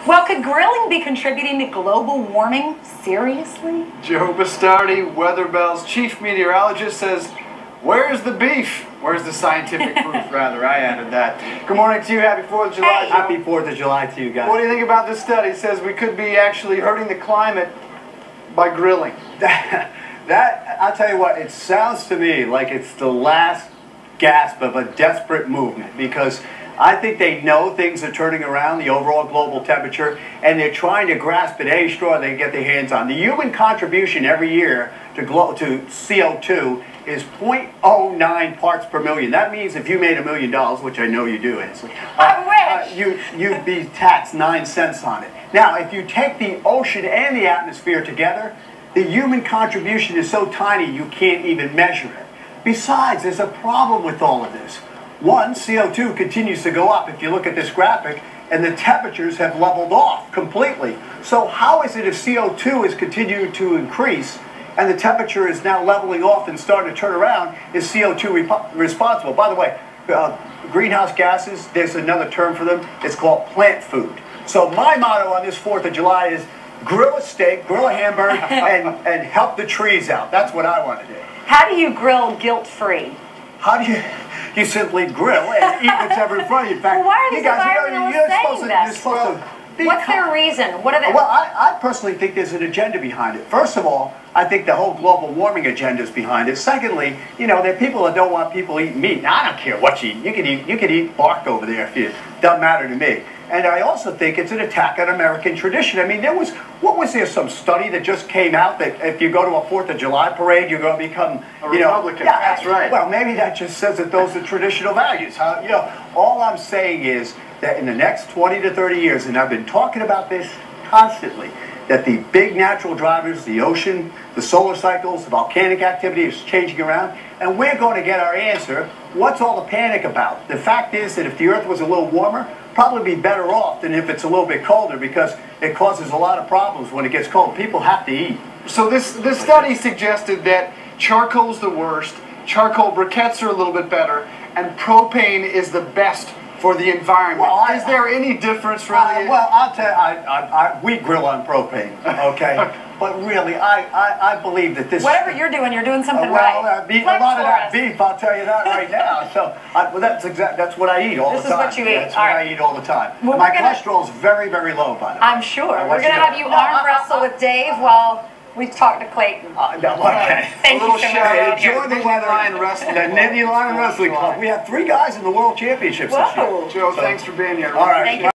Well, could grilling be contributing to global warming? Seriously? Joe Bastardi, Weatherbell's chief meteorologist, says, "Where's the beef? Where's the scientific proof?" Rather, I added that. Good morning to you. Happy 4th of July, Hey. Joe. Happy 4th of July to you guys. What do you think about this study? It says we could be actually hurting the climate by grilling. I'll tell you what, it sounds to me like it's the last gasp of a desperate movement, because I think they know things are turning around, the overall global temperature, and they're trying to grasp at any straw they can get their hands on. The human contribution every year to CO2 is 0.09 parts per million. That means if you made $1 million, which I know you do, Ainsley, you'd be taxed 9 cents on it. Now, if you take the ocean and the atmosphere together, the human contribution is so tiny you can't even measure it. Besides, there's a problem with all of this. One, CO2 continues to go up if you look at this graphic, and the temperatures have leveled off completely. So how is it if CO2 is continuing to increase and the temperature is now leveling off and starting to turn around, is CO2 responsible? By the way, greenhouse gases, there's another term for them. It's called plant food. So my motto on this 4th of July is grill a steak, grill a hamburger, and help the trees out. That's what I want to do. How do you grill guilt-free? How do you simply grill and eat whatever in front of you? In fact, Well, why are these you guys, environmentalists saying you're supposed to be What's their reason? What are they? Well, I personally think there's an agenda behind it. First of all, I think the whole global warming agenda is behind it. Secondly, there are people that don't want people eating meat. Now, I don't care what you eat. You can eat bark over there if you doesn't matter to me. And I also think it's an attack on American tradition. I mean, some study that just came out that if you go to a 4th of July parade, you're going to become a Republican. Yeah, that's right. Well, maybe that just says that those are traditional values. All I'm saying is that in the next 20 to 30 years, and I've been talking about this constantly, that the big natural drivers, the ocean, the solar cycles, the volcanic activity is changing around, and we're going to get our answer. What's all the panic about? The fact is that if the Earth was a little warmer, probably be better off than if it's a little bit colder, because it causes a lot of problems when it gets cold. People have to eat. So this study suggested that charcoal's the worst, charcoal briquettes are a little bit better, and propane is the best for the environment. Well, is there any difference, really? Well, I'll tell you, we grill on propane, okay? But really, I believe that this... Whatever you're doing something well, right. A lot of that beef, I'll tell you that right now. So, that's what I eat all the time. This is what you eat. That's what I eat all the time. Well, my cholesterol is very, very low, by the way. I'm sure. We're going to have you arm wrestle with Dave while we talk to Clayton. Okay. Thank you so much. Enjoy the Nittany Lion Wrestling. The Nittany Lion Wrestling Club. We have 3 guys in the World Championships this year. Joe, thanks for being here. All right. Thank you.